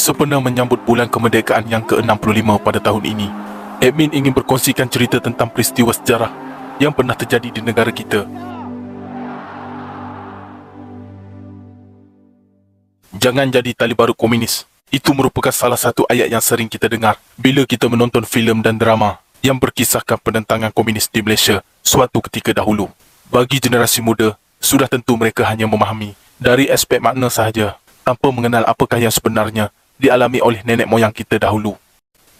Sempena menyambut bulan kemerdekaan yang ke-65 pada tahun ini, admin ingin berkongsikan cerita tentang peristiwa sejarah yang pernah terjadi di negara kita. Jangan jadi tali baru komunis. Itu merupakan salah satu ayat yang sering kita dengar bila kita menonton filem dan drama yang berkisahkan penentangan komunis di Malaysia suatu ketika dahulu. Bagi generasi muda, sudah tentu mereka hanya memahami dari aspek makna sahaja, tanpa mengenal apakah yang sebenarnya dialami oleh nenek moyang kita dahulu.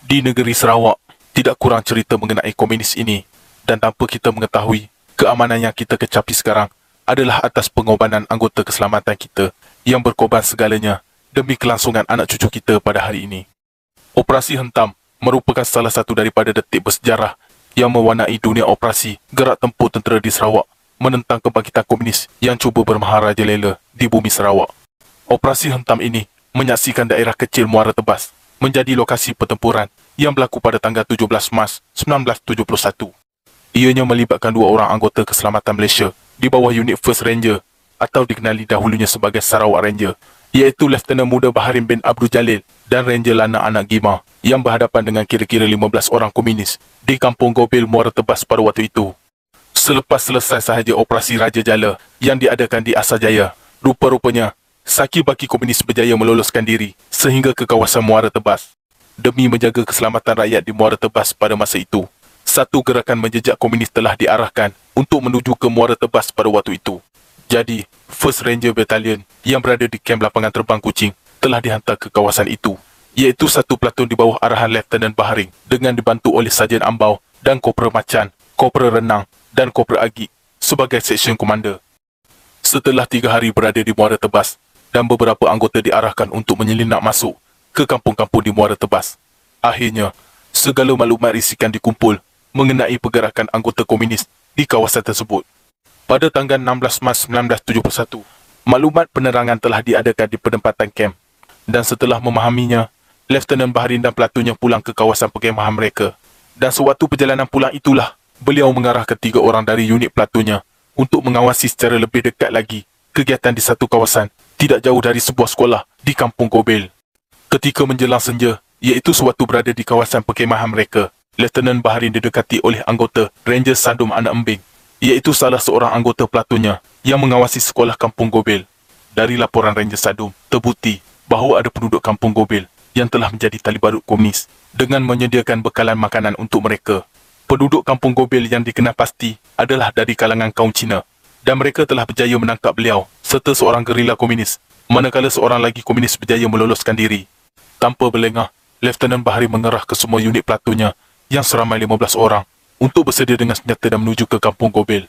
Di negeri Sarawak, tidak kurang cerita mengenai komunis ini, dan tanpa kita mengetahui, keamanan yang kita kecapi sekarang adalah atas pengorbanan anggota keselamatan kita yang berkorban segalanya demi kelangsungan anak cucu kita pada hari ini. Operasi Hentam merupakan salah satu daripada detik bersejarah yang mewarnai dunia operasi gerak tempur tentera di Sarawak menentang kebangkitan komunis yang cuba bermaharajalela di bumi Sarawak. Operasi Hentam ini menyaksikan daerah kecil Muara Tebas menjadi lokasi pertempuran yang berlaku pada tanggal 17 Mac 1971. Ianya melibatkan dua orang anggota keselamatan Malaysia di bawah unit First Ranger atau dikenali dahulunya sebagai Sarawak Ranger, iaitu Lieutenant Muda Baharin bin Abdul Jalil dan Ranger Lana Anak Gima yang berhadapan dengan kira-kira 15 orang komunis di Kampung Gobil Muara Tebas pada waktu itu. Selepas selesai sahaja operasi Raja Jala yang diadakan di Asajaya, rupa-rupanya Saki baki komunis berjaya meloloskan diri sehingga ke kawasan Muara Tebas. Demi menjaga keselamatan rakyat di Muara Tebas pada masa itu, satu gerakan menjejak komunis telah diarahkan untuk menuju ke Muara Tebas pada waktu itu. Jadi, First Ranger Battalion yang berada di kamp lapangan terbang Kuching telah dihantar ke kawasan itu, iaitu satu pelatuan di bawah arahan Lieutenant Baharing dengan dibantu oleh Sarjan Ambau dan Kopral Macan, Kopral Renang dan Kopral Agik sebagai section commander. Setelah 3 hari berada di Muara Tebas, dan beberapa anggota diarahkan untuk menyelinap masuk ke kampung-kampung di Muara Tebas. Akhirnya, segala maklumat risikan dikumpul mengenai pergerakan anggota komunis di kawasan tersebut. Pada tanggal 16 Mac 1971, maklumat penerangan telah diadakan di penempatan kem, dan setelah memahaminya, Lieutenant Baharin dan pelatunnya pulang ke kawasan perkemahan mereka. Dan sewaktu perjalanan pulang itulah, beliau mengarahkan 3 orang dari unit pelatunnya untuk mengawasi secara lebih dekat lagi kegiatan di satu kawasan tidak jauh dari sebuah sekolah di Kampung Gobil. Ketika menjelang senja, iaitu sewaktu berada di kawasan perkemahan mereka, Lieutenant Baharin didekati oleh anggota Ranger Sadum Anak Embing, iaitu salah seorang anggota pelatunnya yang mengawasi sekolah Kampung Gobil. Dari laporan Ranger Sadum, terbukti bahawa ada penduduk Kampung Gobil yang telah menjadi tali barut komunis dengan menyediakan bekalan makanan untuk mereka. Penduduk Kampung Gobil yang dikenal pasti adalah dari kalangan kaum Cina, dan mereka telah berjaya menangkap beliau serta seorang gerila komunis, manakala seorang lagi komunis berjaya meloloskan diri. Tanpa berlengah, Lieutenant Baharin mengerah ke semua unit pelatunnya yang seramai 15 orang untuk bersedia dengan senjata dan menuju ke Kampung Gobil.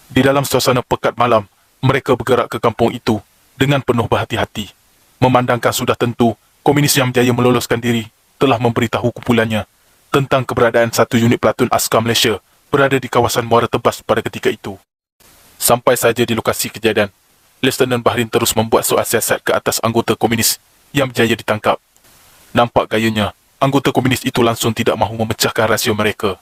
Di dalam suasana pekat malam, mereka bergerak ke kampung itu dengan penuh berhati-hati. Memandangkan sudah tentu komunis yang berjaya meloloskan diri telah memberitahu kumpulannya tentang keberadaan satu unit pelatun askar Malaysia berada di kawasan Muara Tebas pada ketika itu. Sampai saja di lokasi kejadian, Lieutenant Baharin terus membuat soal siasat ke atas anggota komunis yang berjaya ditangkap. Nampak gayanya, anggota komunis itu langsung tidak mahu memecahkan rahsia mereka.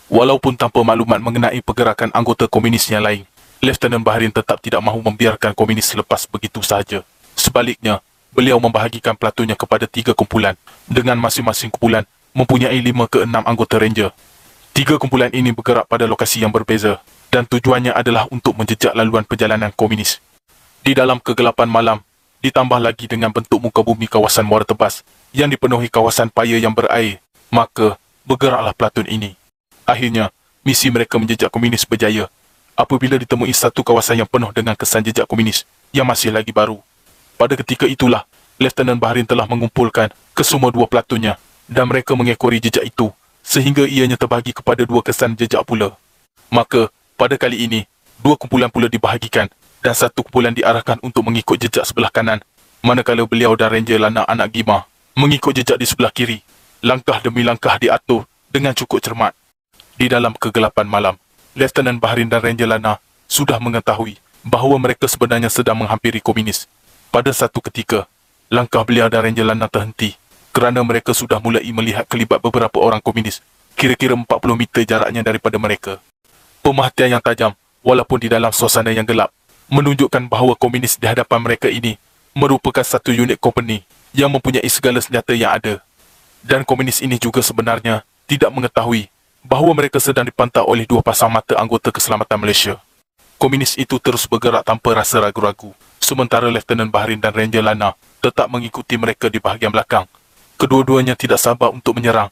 Walaupun tanpa maklumat mengenai pergerakan anggota komunis yang lain, Lieutenant Baharin tetap tidak mahu membiarkan komunis lepas begitu sahaja. Sebaliknya, beliau membahagikan pelatunnya kepada 3 kumpulan, dengan masing-masing kumpulan mempunyai 5 ke 6 anggota ranger. 3 kumpulan ini bergerak pada lokasi yang berbeza, dan tujuannya adalah untuk menjejak laluan perjalanan komunis. Di dalam kegelapan malam, ditambah lagi dengan bentuk muka bumi kawasan Muara Tebas yang dipenuhi kawasan paya yang berair, maka bergeraklah pelatun ini. Akhirnya, misi mereka menjejak komunis berjaya apabila ditemui satu kawasan yang penuh dengan kesan jejak komunis yang masih lagi baru. Pada ketika itulah, Lieutenant Baharin telah mengumpulkan kesemua 2 pelatunnya dan mereka mengekori jejak itu sehingga ianya terbahagi kepada 2 kesan jejak pula. Maka, pada kali ini, 2 kumpulan pula dibahagikan dan satu kumpulan diarahkan untuk mengikut jejak sebelah kanan, manakala beliau dan Ranger Lana Anak Gima mengikut jejak di sebelah kiri. Langkah demi langkah diatur dengan cukup cermat. Di dalam kegelapan malam, Lieutenant Baharin dan Ranger Lana sudah mengetahui bahawa mereka sebenarnya sedang menghampiri komunis. Pada satu ketika, langkah beliau dan Ranger Lana terhenti kerana mereka sudah mulai melihat kelibat beberapa orang komunis, kira-kira 40 meter jaraknya daripada mereka. Pemerhatian yang tajam, walaupun di dalam suasana yang gelap, menunjukkan bahawa komunis di hadapan mereka ini merupakan satu unit company yang mempunyai segala senjata yang ada. Dan komunis ini juga sebenarnya tidak mengetahui bahawa mereka sedang dipantau oleh dua pasang mata anggota keselamatan Malaysia. Komunis itu terus bergerak tanpa rasa ragu-ragu, sementara Lieutenant Baharin dan Ranger Lana tetap mengikuti mereka di bahagian belakang. Kedua-duanya tidak sabar untuk menyerang,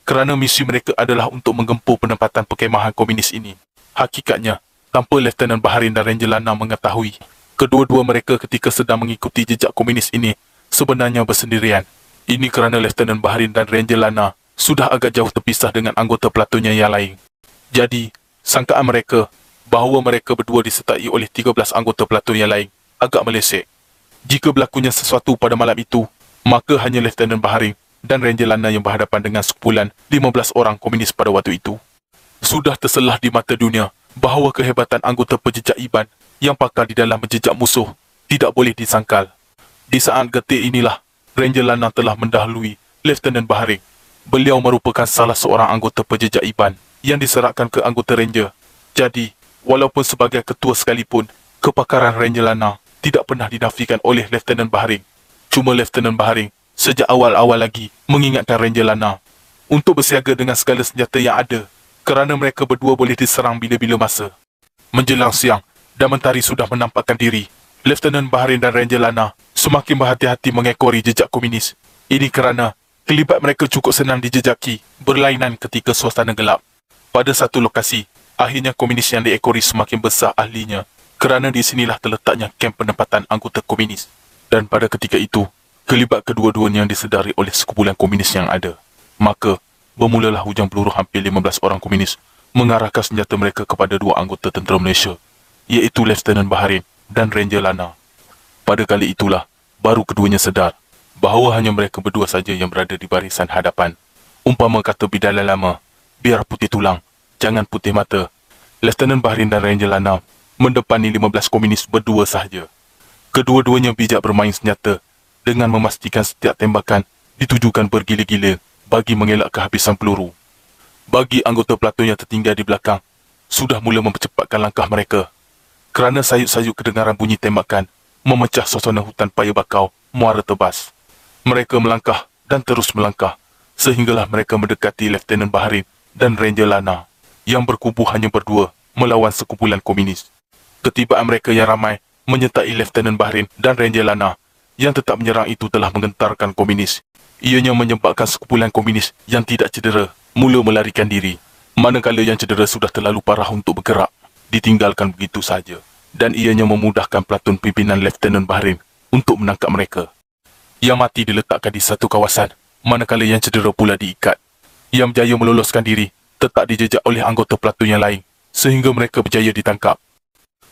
kerana misi mereka adalah untuk menggempur penempatan perkemahan komunis ini. Hakikatnya, tanpa Lieutenant Baharin dan Ranger Lana mengetahui, kedua-dua mereka ketika sedang mengikuti jejak komunis ini sebenarnya bersendirian. Ini kerana Lieutenant Baharin dan Ranger Lana sudah agak jauh terpisah dengan anggota pelatonnya yang lain. Jadi, sangkaan mereka bahawa mereka berdua disertai oleh 13 anggota pelaton yang lain agak meleset. Jika berlakunya sesuatu pada malam itu, maka hanya Lieutenant Baharin dan Ranger Lana yang berhadapan dengan sekumpulan 15 orang komunis pada waktu itu. Sudah terselah di mata dunia bahawa kehebatan anggota penjejak Iban yang pakar di dalam menjejak musuh tidak boleh disangkal. Di saat getir inilah, Ranger Lana telah mendahului Lieutenant Baharin. Beliau merupakan salah seorang anggota penjejak Iban yang diserahkan ke anggota Ranger. Jadi, walaupun sebagai ketua sekalipun, kepakaran Ranger Lana tidak pernah dinafikan oleh Lieutenant Baharin. Cuma Lieutenant Baharin sejak awal-awal lagi mengingatkan Ranger Lana untuk bersiaga dengan segala senjata yang ada, kerana mereka berdua boleh diserang bila-bila masa. Menjelang siang dan mentari sudah menampakkan diri, Lieutenant Baharin dan Ranger Lana semakin berhati-hati mengekori jejak komunis. Ini kerana kelibat mereka cukup senang dijejaki berlainan ketika suasana gelap. Pada satu lokasi, akhirnya komunis yang diekori semakin besar ahlinya, kerana di sinilah terletaknya kamp penempatan anggota komunis. Dan pada ketika itu, kelibat kedua-duanya disedari oleh sekumpulan komunis yang ada. Maka, bermulalah hujang peluru hampir 15 orang komunis mengarahkan senjata mereka kepada dua anggota tentera Malaysia, iaitu Lieutenant Baharin dan Ranger Lana. Pada kali itulah, baru keduanya sedar bahawa hanya mereka berdua saja yang berada di barisan hadapan. Umpama kata bidalan lama, biar putih tulang, jangan putih mata. Lieutenant Baharin dan Ranger Lana mendepani 15 komunis berdua sahaja. Kedua-duanya bijak bermain senjata dengan memastikan setiap tembakan ditujukan bergila-gila bagi mengelak kehabisan peluru. Bagi anggota pelaton yang tertinggal di belakang, sudah mula mempercepatkan langkah mereka, kerana sayup-sayup kedengaran bunyi tembakan memecah suasana hutan paya bakau muara tebas. Mereka melangkah dan terus melangkah, sehinggalah mereka mendekati Lieutenant Baharin dan Ranger Lana, yang berkubu hanya berdua melawan sekumpulan komunis. Ketibaan mereka yang ramai menyertai Lieutenant Baharin dan Ranger Lana yang tetap menyerang itu telah menggentarkan komunis. Ianya menyebabkan sekumpulan komunis yang tidak cedera mula melarikan diri, manakala yang cedera sudah terlalu parah untuk bergerak, ditinggalkan begitu saja, dan ianya memudahkan pelaton pimpinan Lieutenant Baharin untuk menangkap mereka. Yang mati diletakkan di satu kawasan, manakala yang cedera pula diikat. Yang berjaya meloloskan diri tetap dijejak oleh anggota pelaton yang lain, sehingga mereka berjaya ditangkap.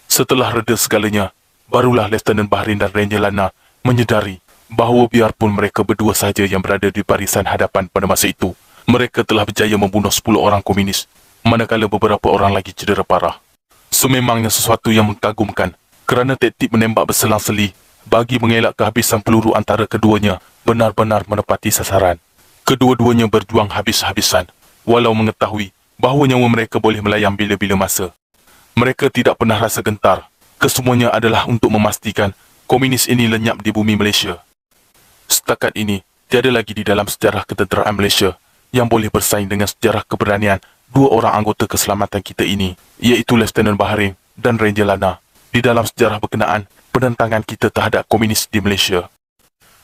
Setelah reda segalanya, barulah Lieutenant Baharin dan Ranger Lana menyedari bahawa biarpun mereka berdua sahaja yang berada di barisan hadapan pada masa itu, mereka telah berjaya membunuh 10 orang komunis, manakala beberapa orang lagi cedera parah. Sememangnya sesuatu yang mengagumkan, kerana taktik menembak berselang-seli bagi mengelak kehabisan peluru antara keduanya benar-benar menepati sasaran. Kedua-duanya berjuang habis-habisan, walau mengetahui bahawa nyawa mereka boleh melayang bila-bila masa. Mereka tidak pernah rasa gentar. Kesemuanya adalah untuk memastikan komunis ini lenyap di bumi Malaysia. Setakat ini, tiada lagi di dalam sejarah ketenteraan Malaysia yang boleh bersaing dengan sejarah keberanian dua orang anggota keselamatan kita ini, iaitu Lieutenant Baharin dan Ranger Lana, di dalam sejarah berkenaan penentangan kita terhadap komunis di Malaysia.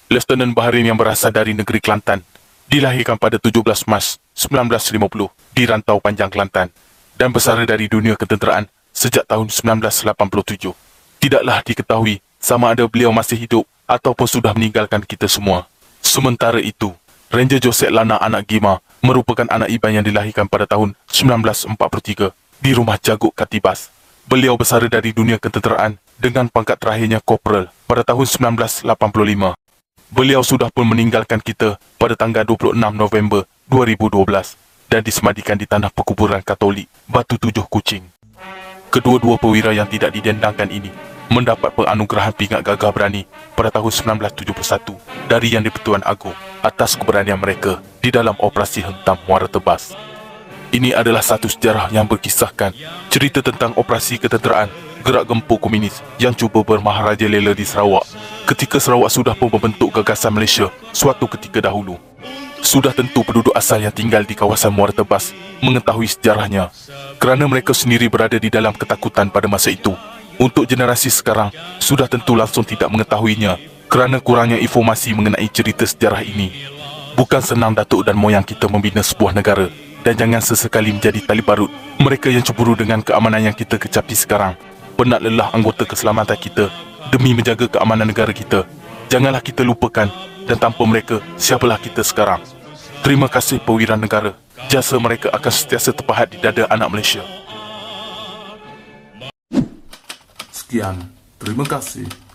Lieutenant Baharin yang berasal dari negeri Kelantan, dilahirkan pada 17 Mac 1950 di Rantau Panjang, Kelantan, dan bersara dari dunia ketenteraan sejak tahun 1987. Tidaklah diketahui sama ada beliau masih hidup ataupun sudah meninggalkan kita semua. Sementara itu, Ranger Joseph Lana anak Gima merupakan anak Iban yang dilahirkan pada tahun 1943 di rumah Jaguk Katibas. Beliau bersara dari dunia ketenteraan dengan pangkat terakhirnya Korporal pada tahun 1985. Beliau sudah pun meninggalkan kita pada tanggal 26 November 2012 dan disemadikan di tanah perkuburan Katolik Batu Tujuh Kucing. Kedua-dua perwira yang tidak didendangkan ini mendapat penganugerahan pingat gagah berani pada tahun 1971 dari Yang di-Pertuan Agong atas keberanian mereka di dalam operasi hentam Muara Tebas. Ini adalah satu sejarah yang berkisahkan cerita tentang operasi ketenteraan gerak gempur komunis yang cuba bermaharaja lela di Sarawak ketika Sarawak sudah pun membentuk gagasan Malaysia suatu ketika dahulu. Sudah tentu penduduk asal yang tinggal di kawasan Muara Tebas mengetahui sejarahnya kerana mereka sendiri berada di dalam ketakutan pada masa itu. Untuk generasi sekarang, sudah tentu langsung tidak mengetahuinya kerana kurangnya informasi mengenai cerita sejarah ini. Bukan senang datuk dan moyang kita membina sebuah negara dan jangan sesekali menjadi tali barut mereka yang cemburu dengan keamanan yang kita kecapi sekarang. Penat lelah anggota keselamatan kita demi menjaga keamanan negara kita. Janganlah kita lupakan dan tanpa mereka, siapalah kita sekarang. Terima kasih perwira negara. Jasa mereka akan sentiasa terpahat di dada anak Malaysia. Sekian, terima kasih.